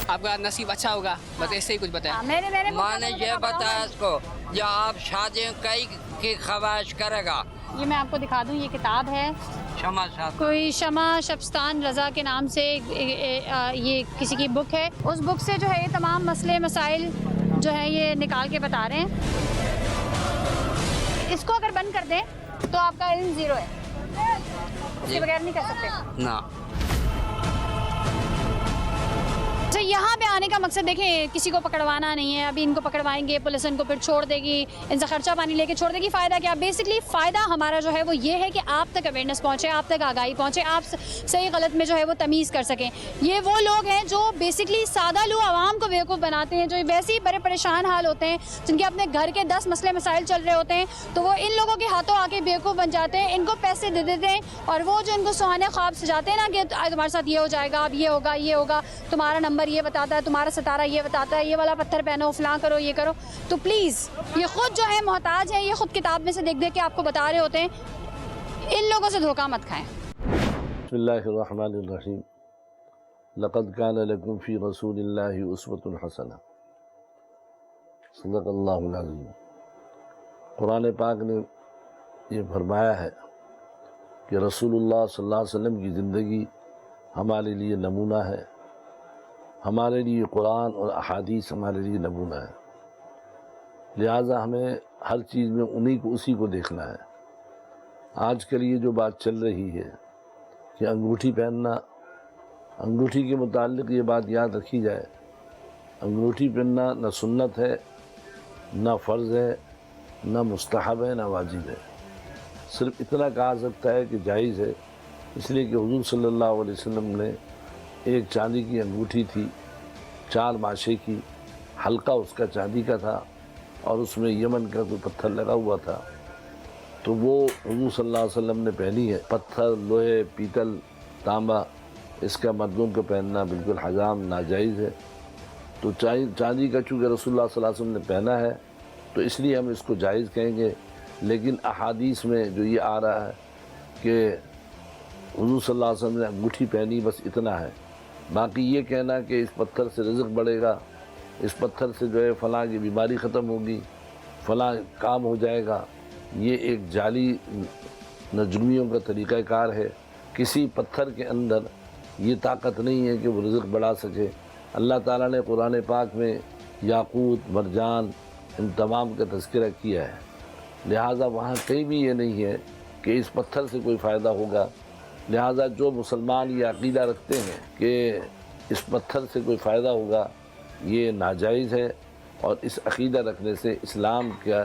आपका नसीब अच्छा होगा, बस ऐसे ही कुछ बताया। मैंने ये बताया इसको, जो आप शादी कई की ख्वाहिश करेगा। ये मैं आपको दिखा दूं, ये किताब है कोई शमा शब्स्तान रज़ा के नाम से, ये किसी की बुक है। उस बुक से जो है ये तमाम मसले मसाइल जो है ये निकाल के बता रहे हैं। इसको अगर बंद कर दें तो आपका इल्म ज़ीरो है, इसके बगैर नहीं कर सकते ना। तो यहाँ पे आने का मकसद देखें, किसी को पकड़वाना नहीं है। अभी इनको पकड़वाएंगे, पुलिस इनको फिर छोड़ देगी, इनसे खर्चा पानी लेके छोड़ देगी। फ़ायदा क्या? बेसिकली फ़ायदा हमारा जो है वो ये है कि आप तक अवेयरनेस पहुँचे, आप तक आगाही पहुँचे, आप सही गलत में जो है वो तमीज़ कर सकें। ये वो लोग हैं जो बेसिकली सादा लो आवाम को बेवकूफ़ बनाते हैं, जो वैसे ही बड़े परेशान हाल होते हैं, जिनके अपने घर के 10 मसले मसाइल चल रहे होते हैं, तो वो इन लोगों के हाथों आके बेवकूफ़ बन जाते हैं, इनको पैसे दे देते हैं और वो जो इनको सुहाने ख्वाब सजाते हैं ना कि तुम्हारे साथ ये हो जाएगा, अब ये होगा, तुम्हारा नंबर ये बताता है, तुम्हारा सितारा ये बताता है, ये वाला पत्थर पहनो, फलां करो, ये करो। तो प्लीज़ ये खुद जो है मोहताज है, ये खुद किताब में से देख देख के आपको बता रहे होते हैं, इन लोगों से धोखा मत खाएं। बिस्मिल्लाहिर्रहमानिर्रहीम। लक़द कान लकुम फ़ी रसूलिल्लाहि उस्वतुन हसना। सदक़ल्लाहुल अज़ीम। कुरान पाक ने ये फरमाया है कि रसूलुल्लाह सल्लल्लाहु अलैहि वसल्लम की ज़िंदगी हमारे लिए नमूना है, हमारे लिए कुरान और अहादीस हमारे लिए नमूना है। लिहाजा हमें हर चीज़ में उसी को देखना है। आजकल ये जो बात चल रही है कि अंगूठी पहनना, अंगूठी के मुताल्लिक़ ये बात याद रखी जाए, अंगूठी पहनना न सुन्नत है, न फ़र्ज़ है, न मुस्तहब है, न वाजिब है। सिर्फ इतना कहा सकता है कि जायज़ है, इसलिए कि हुज़ूर सल्लल्लाहु अलैहि वसल्लम ने एक चांदी की अंगूठी थी, 4 माशे की, हल्का उसका चांदी का था और उसमें यमन का कोई पत्थर लगा हुआ था, तो वो हुज़ूर सल्लल्लाहु अलैहि वसल्लम ने पहनी है। पत्थर, लोहे, पीतल, तांबा, इसका मर्दों को पहनना बिल्कुल हराम, नाजायज़ है। तो चांदी का चूँकि रसूलुल्लाह सल्लल्लाहु अलैहि वसल्लम ने पहना है तो इसलिए हम इसको जायज़ कहेंगे। लेकिन अहादीस में जो ये आ रहा है कि हुज़ूर सल्लल्लाहु अलैहि वसल्लम ने अंगूठी पहनी, बस इतना है। बाकी ये कहना कि इस पत्थर से रिज़्क़ बढ़ेगा, इस पत्थर से जो है फ़लाँ की बीमारी ख़त्म होगी, फ़लाँ काम हो जाएगा, ये एक जाली नजूमियों का तरीक़ाकार है। किसी पत्थर के अंदर ये ताकत नहीं है कि वो रिज़्क़ बढ़ा सके। अल्लाह ताला ने कुरान पाक में याकूत, मरजान, इन तमाम का तज़किरा किया है। लिहाजा वहाँ कहीं भी ये नहीं है कि इस पत्थर से कोई फ़ायदा होगा। लिहाजा जो मुसलमान ये अक़ीदा रखते हैं कि इस पत्थर से कोई फ़ायदा होगा, ये नाजायज़ है और इस अक़ीदा रखने से इस्लाम का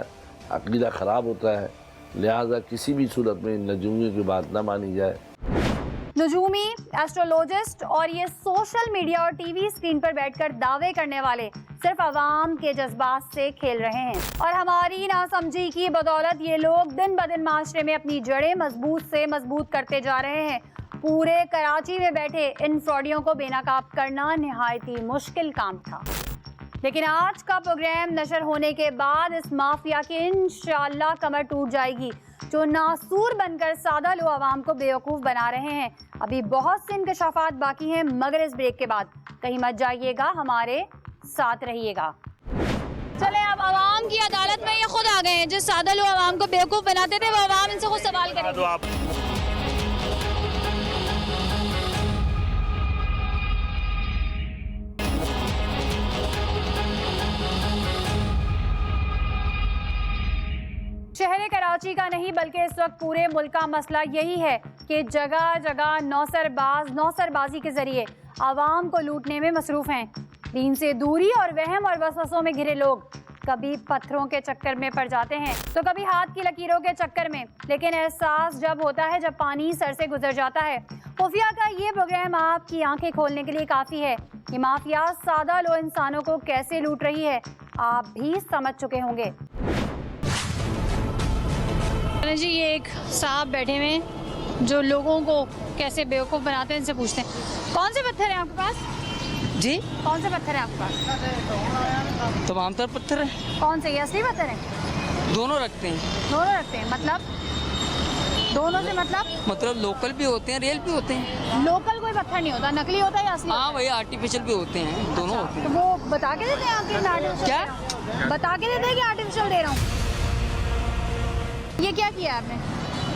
अक़ीदा ख़राब होता है। लिहाजा किसी भी सूरत में इन नजूमियों की बात ना मानी जाए। नजूमी, एस्ट्रोलॉजिस्ट और ये सोशल मीडिया और टीवी स्क्रीन पर बैठकर दावे करने वाले सिर्फ आवाम के जज्बात से खेल रहे हैं और हमारी नासमझी की बदौलत ये लोग दिन ब दिन माशरे में अपनी जड़ें मजबूत से मजबूत करते जा रहे हैं। पूरे कराची में बैठे इन फ्रॉडियों को बेनकाब करना नहायत ही मुश्किल काम था, लेकिन आज का प्रोग्राम नशर होने के बाद इस माफिया की इंशाअल्लाह कमर टूट जाएगी, जो नासूर बनकर सादा लो आवाम को बेवकूफ़ बना रहे हैं। अभी बहुत से इंकशाफात बाकी हैं, मगर इस ब्रेक के बाद कहीं मत जाइएगा, हमारे साथ रहिएगा। चले, अब आवाम की अदालत में ये खुद आ गए हैं। जिस सादा लो आवाम को बेवकूफ़ बनाते थे वो आवाम इनसे खुद सवाल करेंगे। शहर कराची का नहीं बल्कि इस वक्त पूरे मुल्क का मसला यही है कि जगह जगह नौसरबाजी के जरिए आवाम को लूटने में मसरूफ़ हैं। दीन से दूरी और वहम और वसवसों में घिरे लोग कभी पत्थरों के चक्कर में पड़ जाते हैं तो कभी हाथ की लकीरों के चक्कर में, लेकिन एहसास जब होता है जब पानी सर से गुजर जाता है। खुफिया का ये प्रोग्राम आपकी आंखें खोलने के लिए काफ़ी है कि माफिया सादा लो इंसानों को कैसे लूट रही है, आप भी समझ चुके होंगे। जी ये एक साहब बैठे हुए हैं जो लोगों को कैसे बेवकूफ़ बनाते हैं, इनसे पूछते हैं। कौन से पत्थर हैं आपके पास? जी कौन से पत्थर हैं आपके पास? तमाम तर पत्थर हैं। कौन से, ये असली पत्थर हैं? दोनों रखते हैं। दोनों रखते हैं मतलब? दोनों से मतलब लोकल भी होते हैं, रियल भी होते हैं। लोकल कोई पत्थर नहीं होता, नकली होता है या असली? हाँ वही आर्टिफिशियल भी होते हैं, दोनों होते हैं। तो वो बता के देते हैं आपके आर्टिफिशियल? क्या बता के देते हैं कि आर्टिफिशियल दे रहा हूँ? ये क्या किया है आपने?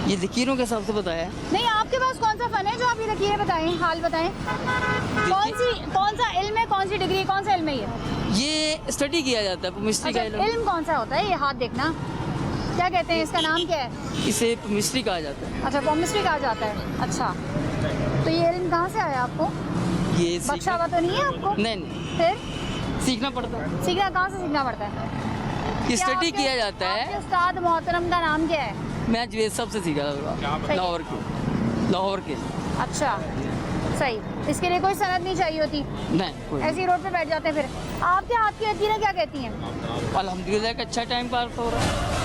ये लकीरों के हिसाब से बताया है। नहीं, आपके पास कौन सा फन है जो आप ये लकीरें बताएं, हाल बताएं? कौन सा इल्म है, कौन सी डिग्री, कौन सा इल्म है ये स्टडी किया जाता है, मिस्ट्री का इल्म कौन सा होता है? ये हाथ देखना क्या कहते हैं, इसका नाम क्या है? इसे मिस्ट्री कहा जाता है। अच्छा, पॉमिस्ट्री कहा जाता है। अच्छा, तो ये इल्म कहाँ से आया आपको? ये बख्शा हुआ तो नहीं है आपको? नहीं। फिर सीखना पड़ता है। सीखना कहाँ से सीखना पड़ता है? स्टडी किया जाता है। उस्ताद मोहतरम का नाम क्या है? मैं जवेद साहब से सीखा था, लाहौर के। अच्छा सही, इसके लिए कोई सनद नहीं चाहिए होती? नहीं, ऐसी रोड पे बैठ जाते हैं। फिर आपके हाथ की लकीरें क्या कहती हैं? अल्हम्दुलिल्लाह एक अच्छा टाइम पास हो रहा है।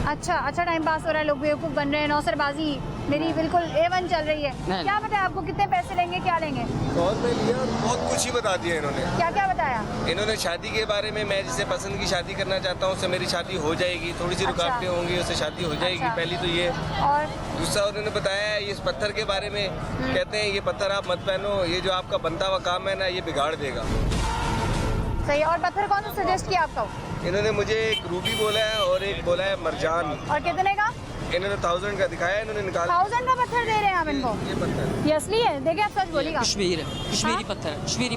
अच्छा टाइम पास हो रहा है, लोग बेवकूफ़ बन रहे हैं, नौसरबाजी मेरी बिल्कुल A1 चल रही है। क्या बताया आपको, कितने पैसे लेंगे, क्या लेंगे? 100 रुपये लिया और बहुत कुछ ही बता दिया इन्होंने। क्या क्या बताया? इन्होंने शादी के बारे में, मैं जिसे पसंद की शादी करना चाहता हूँ उससे मेरी शादी हो जाएगी, थोड़ी सी रुकावटें होंगी उससे शादी हो जाएगी। पहली तो ये, और दूसरा उन्होंने बताया है इस पत्थर के बारे में, कहते हैं ये पत्थर आप मत पहनो, ये जो आपका बनता हुआ काम है ना ये बिगाड़ देगा। सही, और पत्थर कौन सा सजेस्ट किया आपको? इन्होंने मुझे एक रूबी बोला है और एक बोला है मरजान। और कितने का? इन्होंने 1000 का दिखाया, इन्होंने निकाला। 1000 का पत्थर दे रहे हैं आप इनको? ये पत्थर ये असली है? देखिए आप सच बोलिएगा। कश्मीर है, कश्मीरी पत्थर है, कश्मीरी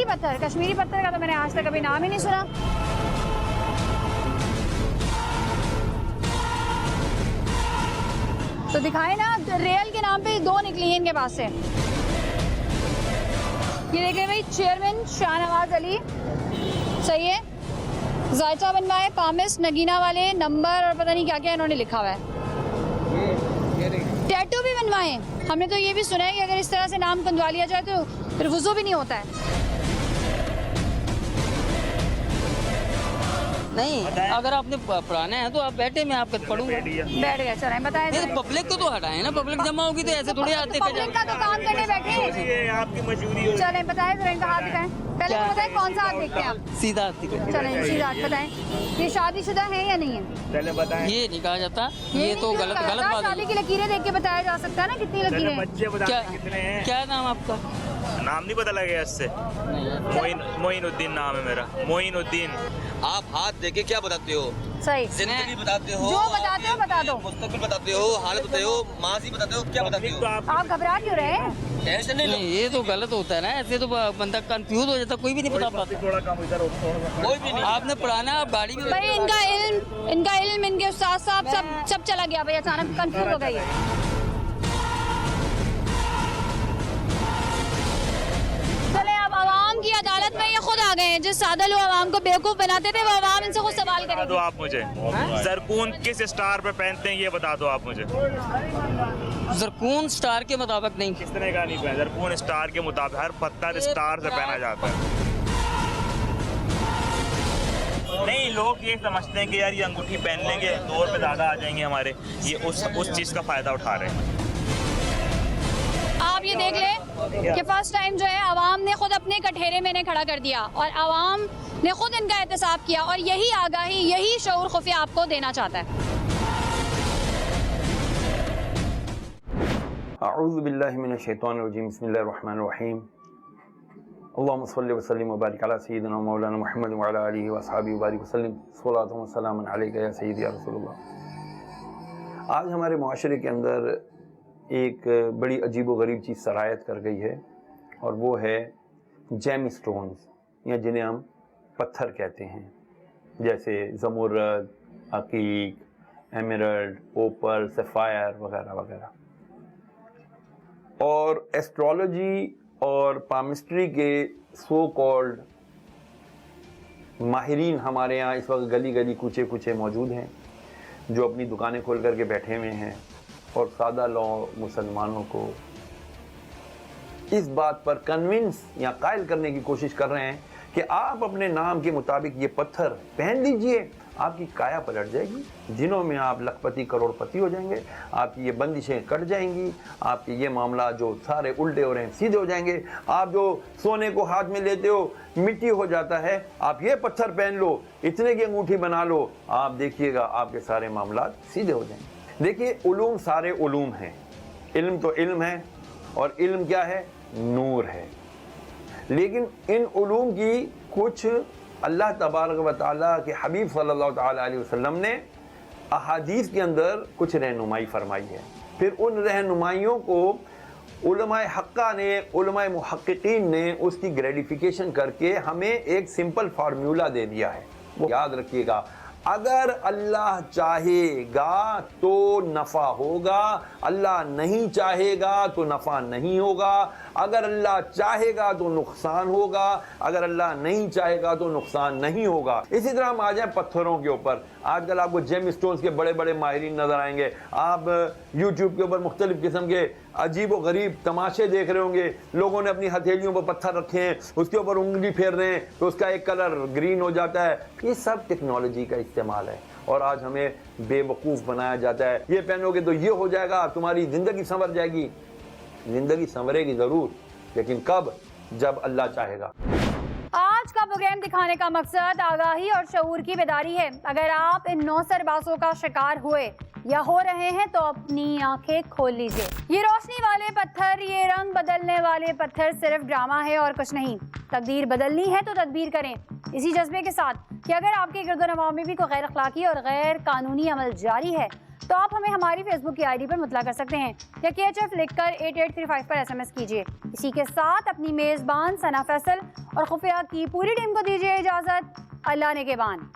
पत्थर। कश्मीरी पत्थर का तो मैंने आज तक कभी नाम ही नहीं सुना। तो दिखाए ना, रियल के नाम पे 2 निकली है इनके पास से। ये देख रहे भाई, चेयरमैन शाहनवाज अली, सही है, जायचा बनवाए, पामिस, नगीना वाले, नंबर और पता नहीं क्या क्या इन्होंने लिखा हुआ है। टैटू भी बनवाए। हमने तो ये भी सुना है कि अगर इस तरह से नाम कंदवा लिया जाए तो फिर वुज़ू भी नहीं होता है। नहीं, अगर आपने पुराने हैं तो आप बैठे, मैं आपको पढ़ूंगा। बैठ गए, चलें बताएं। नहीं तो पब्लिक को तो हटाएं ना, पब्लिक जमा होगी तो ऐसे थोड़ी आते। पब्लिक का तो काम करने बैठे हैं, आपकी मजबूरी। चलें बताएं, जरा इनका हाथ दिखाएं। पहले तो बताएं कौन सा हाथ देखते हैं आप? सीधा हाथ दिखाएं। चलें सीधा हाथ बताएं, ये शादीशुदा है या नहीं है? पहले बताएं। ये नहीं कहा जाता, ये तो गलत बात है। शादी की लकीरें देख के बताया जा सकता है ना कितनी लकीरें हैं। क्या नाम आपका? नाम नहीं पता लगे इससे? मोइनुद्दीन नाम है मेरा, मोइनुद्दीन। आप हाथ देके क्या बताते हो? सही, जिंदगी बताते हो, जो बताते हो बता दो, मुस्तकबिल बताते हो, हालत बताते हो, माजी बताते हो, क्या बताते हो? आप घबरा क्यों रहे हैं? ऐसे नहीं, ये तो गलत होता है ना, ऐसे तो बंदा कंफ्यूज हो जाता, कोई भी नहीं बता पाता। थोड़ा काम इधर हो, कोई भी नहीं। आपने पुराना, आप गाड़ी में भाई इनका इल्म इनके उस्ताद साहब सब चला गया भाई, अचानक कंफ्यूज हो गई। चले अब आवाम की अदालत में ये खुद आ गए हैं, जिस सादा लोग आवाम को बेवकूफ बनाते थे वो आवाम इनसे खुद सवाल बता करेगी। दो आप मुझे, जरकून किस स्टार पे पहनते हैं ये बता दो आप मुझे। जरकून स्टार के मुताबिक नहीं, किस तरह का नहीं पहना, जरकून स्टार के मुताबिक, हर पत्थर स्टार से पहना जाता है। नहीं, लोग ये समझते हैं कि यार ये अंगूठी पहन लेंगे 2 रुपए ज़्यादा आ जाएंगे हमारे, ये उस चीज़ का फ़ायदा उठा रहे हैं। आप ये देख लें कि फर्स्ट टाइम जो है आवाम ने खुद अपने कठेरे में इन्हें खड़ा कर दिया और आवाम ने खुद इनका एहतसाब किया, और यही आगाही, यही शऊर खुफिया आपको देना चाहता है। अऊज़ु बिल्लाहि मिनश शैतानिर रजीम, बिस्मिल्लाहिर रहमानिर रहीम। अल्लाहुम्मा सल्लि व सल्लिम व बारिक अला सय्यिदिना मौलाना मुहम्मद व अला आलिहि व अस्हाबिहि व बारिक वसल्लम। सलातु व सलामुन अलैका या सय्यिदी या रसूलल्लाह। आज हमारे माशरे के अंदर एक बड़ी अजीब व गरीब चीज़ सरायत कर गई है, और वो है जेम स्टोन्स, या जिन्हें हम पत्थर कहते हैं, जैसे ज़मुरद, अकीक, एमरल्ड, ओपल, सफ़ायर वगैरह वगैरह। और एस्ट्रोलॉजी और पामिस्ट्री के सो कॉल्ड माहिरीन हमारे यहाँ इस वक्त गली गली कूचे कूचे मौजूद हैं जो अपनी दुकानें खोल करके बैठे हुए हैं और सादा मुसलमानों को इस बात पर कन्विंस या कायल करने की कोशिश कर रहे हैं कि आप अपने नाम के मुताबिक ये पत्थर पहन लीजिए, आपकी काया पलट जाएगी, जिनों में आप लखपति करोड़पति हो जाएंगे, आपकी ये बंदिशें कट जाएंगी, आपके ये मामला जो सारे उल्टे हो रहे हैं सीधे हो जाएंगे, आप जो सोने को हाथ में लेते हो मिट्टी हो जाता है, आप ये पत्थर पहन लो, इतने की अंगूठी बना लो, आप देखिएगा आपके सारे मामला सीधे हो जाएंगे। देखिए उलूम सारे उलूम हैं, इल्म तो इल्म है और इल्म क्या है? नूर है। लेकिन इन उलूम की कुछ अल्लाह तबारक व तआला के हबीब सल्लल्लाहु तआला अलैहि वसल्लम ने अहादीस के अंदर कुछ रहनुमाई फरमाई है। फिर उन रहनुमाइयों को उलमाए हक्का ने, उलमाए मुहक्किकीन ने उसकी ग्रेडिफिकेशन करके हमें एक सिंपल फार्मूला दे दिया है। वो याद रखिएगा, अगर अल्लाह चाहेगा तो नफ़ा होगा, अल्लाह नहीं चाहेगा तो नफ़ा नहीं होगा, अगर अल्लाह चाहेगा तो नुकसान होगा, अगर अल्लाह नहीं चाहेगा तो नुकसान नहीं होगा। इसी तरह हम आ जाए पत्थरों के ऊपर। आजकल आपको जेम स्टोन्स के बड़े बड़े माहिरीन नज़र आएंगे, आप यूट्यूब के ऊपर मुख्तलिफ किस्म के अजीब व गरीब तमाशे देख रहे होंगे। लोगों ने अपनी हथेलियों पर पत्थर रखे हैं, उसके ऊपर उंगली फेर रहे हैं तो उसका एक कलर ग्रीन हो जाता है। ये सब टेक्नोलॉजी का इस्तेमाल है और आज हमें बेवकूफ़ बनाया जाता है। ये पहनोगे तो ये हो जाएगा, तुम्हारी ज़िंदगी संवर जाएगी। ज़िंदगी संवरेगी ज़रूर, लेकिन कब? जब अल्लाह चाहेगा। आज का प्रोग्राम दिखाने का मकसद आगाही और शऊर की बेदारी है। अगर आप इन 9 सरबाजों का शिकार हुए या हो रहे हैं तो अपनी आंखें खोल लीजिए। ये रोशनी वाले पत्थर, ये रंग बदलने वाले पत्थर सिर्फ ड्रामा है और कुछ नहीं। तकदीर बदलनी है तो तदबीर करें, इसी जज्बे के साथ कि अगर आपके गिरदोनवा में भी कोई गैर अखलाकी और गैर कानूनी अमल जारी है तो आप हमें हमारी फेसबुक की आईडी पर मुतला कर सकते हैं या KHF लिखकर 8835 पर SMS कीजिए। इसी के साथ अपनी मेज़बान सना फैसल और खुफिया की पूरी टीम को दीजिए इजाज़त। अल्लाह ने के बान।